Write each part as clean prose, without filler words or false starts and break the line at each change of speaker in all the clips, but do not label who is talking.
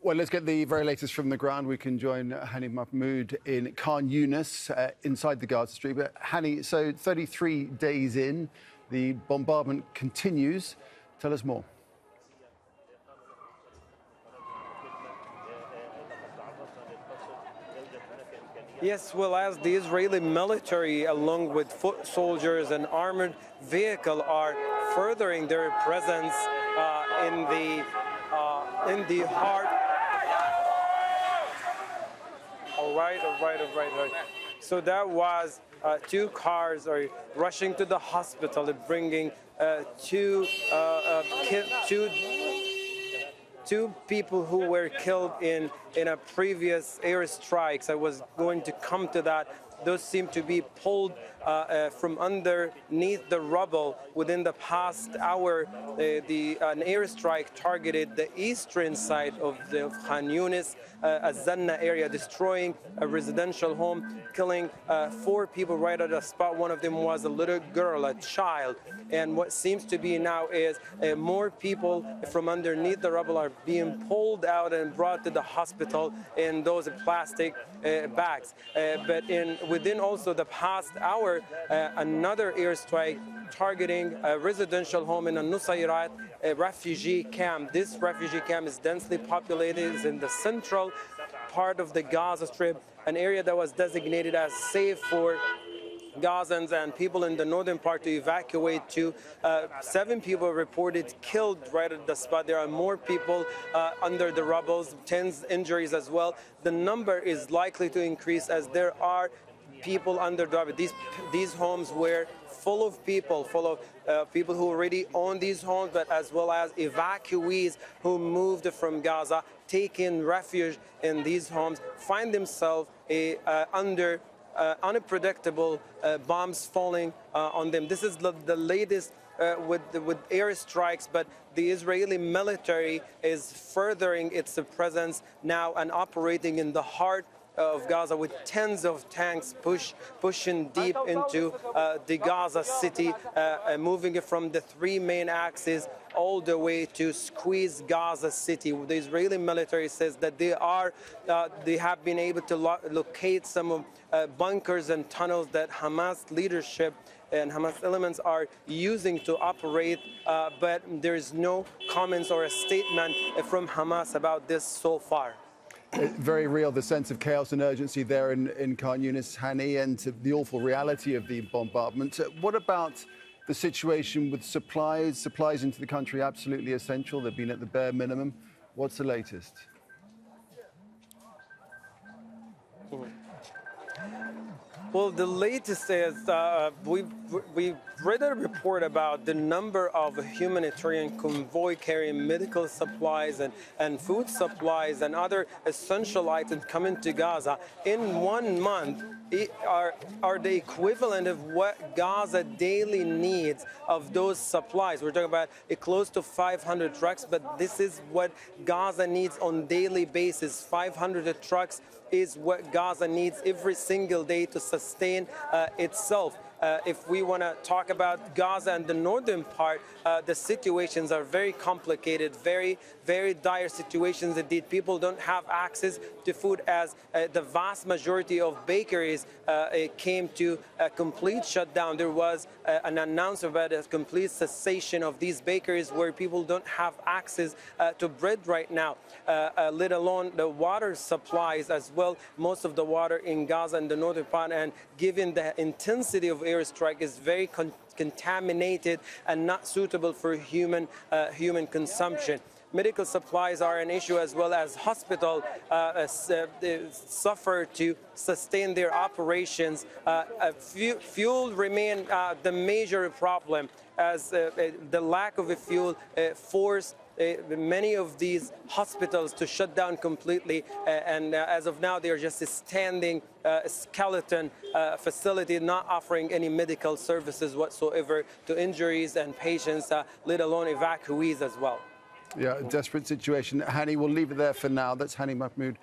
Well, let's get the very latest from the ground. We can join Hani Mahmoud in Khan Younis, inside the Gaza Strip. Hani, so 33 days in, the bombardment continues. Tell us more.
Yes, well, as the Israeli military, along with foot soldiers and armored vehicle, are furthering their presence in the heart. All right. So that was two cars are rushing to the hospital, bringing two people who were killed in a previous airstrikes. I was going to come to that. Those seem to be pulled from underneath the rubble within the past hour. An airstrike targeted the eastern side of the Khan Younis, Zanna area, destroying a residential home, killing 4 people right at the spot. One of them was a little girl, a child. And what seems to be now is more people from underneath the rubble are being pulled out and brought to the hospital in those plastic bags. But within also the past hour, another airstrike targeting a residential home in a Nusayrat refugee camp. This refugee camp is densely populated. It's in the central part of the Gaza Strip, an area that was designated as safe for Gazans and people in the northern part to evacuate to. 7 people reported killed right at the spot. There are more people under the rubble, 10 injuries as well. The number is likely to increase as there are people under the rubble. These homes were full of people who already own these homes, but as well as evacuees who moved from Gaza, taking refuge in these homes, find themselves under unpredictable bombs falling on them. This is the latest with airstrikes, but the Israeli military is furthering its presence now and operating in the heart of Gaza with tens of tanks pushing deep into the Gaza city, moving it from the 3 main axes all the way to squeeze Gaza city. The Israeli military says that they have been able to locate some bunkers and tunnels that Hamas leadership and Hamas elements are using to operate, but there is no comments or a statement from Hamas about this so far.
Very real, the sense of chaos and urgency there in Khan Younis, Hani, and the awful reality of the bombardment. What about the situation with supplies? Supplies into the country absolutely essential. They've been at the bare minimum. What's the latest?
Well, the latest is we've read a report about the number of humanitarian convoy carrying medical supplies and food supplies and other essential items coming to Gaza in 1 month are the equivalent of what Gaza daily needs of those supplies. We're talking about close to 500 trucks, but this is what Gaza needs on daily basis. 500 trucks is what Gaza needs every single day to sustain itself. If we want to talk about Gaza and the northern part, the situations are very complicated, very, very dire situations indeed. People don't have access to food as the vast majority of bakeries came to a complete shutdown. There was an announcement about a complete cessation of these bakeries where people don't have access to bread right now, let alone the water supplies as well. Most of the water in Gaza and the northern part, and given the intensity of airstrike, is very contaminated and not suitable for human consumption. Medical supplies are an issue as well as hospitals suffer to sustain their operations. Fuel remain the major problem as the lack of fuel forced many of these hospitals to shut down completely, and as of now, they're just a standing skeleton facility, not offering any medical services whatsoever to injuries and patients, let alone evacuees as well.
Yeah, a desperate situation. Hani, we'll leave it there for now. That's Hani Mahmoud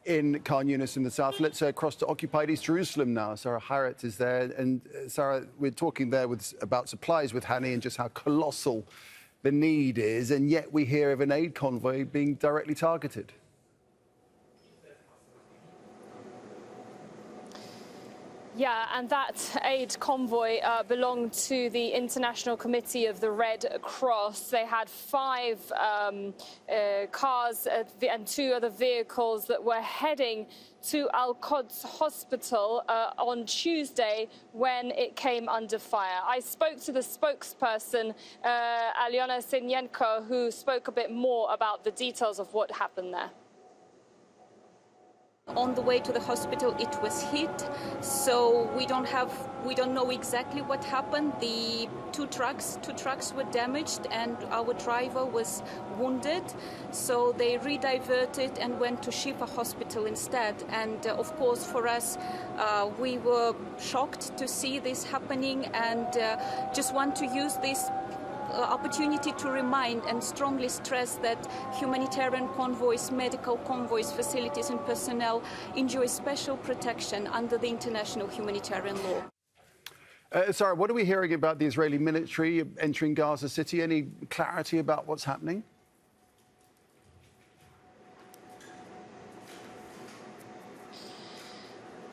in Khan Younis in the south. Let's cross to occupied East Jerusalem now. Sara Khairat is there. And Sara, we're talking there about supplies with Hani and just how colossal the need is, and yet we hear of an aid convoy being directly targeted.
Yeah, and that aid convoy belonged to the International Committee of the Red Cross. They had 5 cars and 2 other vehicles that were heading to Al-Quds Hospital on Tuesday when it came under fire. I spoke to the spokesperson, Alyona Synenko, who spoke a bit more about the details of what happened there.
On the way to the hospital, it was hit, so we don't know exactly what happened. The two trucks were damaged, and our driver was wounded. So they rediverted and went to Shifa Hospital instead. And of course, for us, we were shocked to see this happening, and just want to use this opportunity to remind and strongly stress that humanitarian convoys, medical convoys, facilities and personnel enjoy special protection under the international humanitarian law.
Sara, what are we hearing about the Israeli military entering Gaza City? Any clarity about what's happening?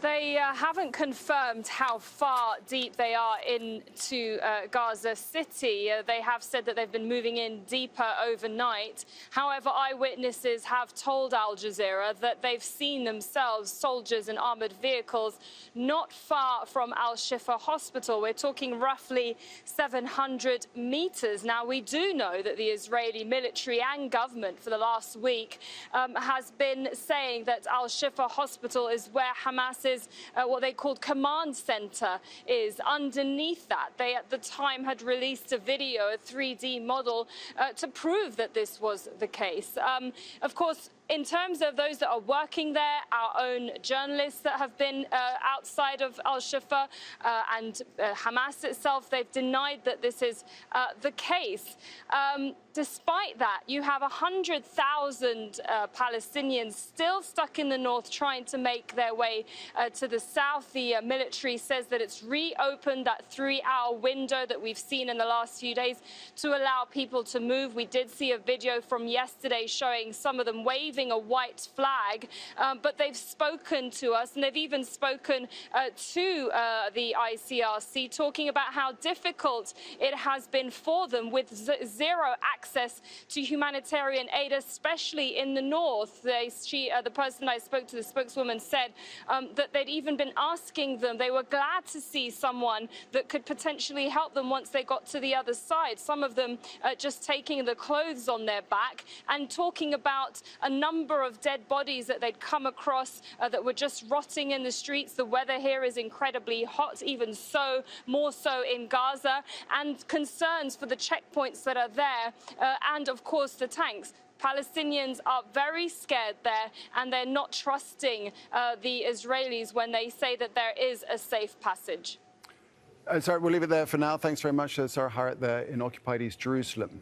They haven't confirmed how far deep they are into Gaza City. They have said that they've been moving in deeper overnight. However, eyewitnesses have told Al Jazeera that they've seen themselves, soldiers in armored vehicles, not far from Al-Shifa Hospital. We're talking roughly 700 meters. Now, we do know that the Israeli military and government for the last week has been saying that Al-Shifa Hospital is where Hamas what they called command center is. Underneath that, they at the time had released a video, a 3D model, to prove that this was the case. Of course, in terms of those that are working there, our own journalists that have been outside of Al-Shifa and Hamas itself, they've denied that this is the case. Despite that, you have 100,000 Palestinians still stuck in the north trying to make their way to the south. The military says that it's reopened that 3-hour window that we've seen in the last few days to allow people to move. We did see a video from yesterday showing some of them waving a white flag, but they've spoken to us, and they've even spoken to the ICRC, talking about how difficult it has been for them with zero access to humanitarian aid, especially in the north. The person I spoke to, the spokeswoman, said that they'd even been asking them, they were glad to see someone that could potentially help them once they got to the other side. Some of them just taking the clothes on their back and talking about a number of dead bodies that they'd come across that were just rotting in the streets. The weather here is incredibly hot, even so, more so in Gaza, and concerns for the checkpoints that are there, and of course the tanks. Palestinians are very scared there, and they're not trusting the Israelis when they say that there is a safe passage.
Sorry, we'll leave it there for now. Thanks very much, Sara Khairat there in occupied East Jerusalem.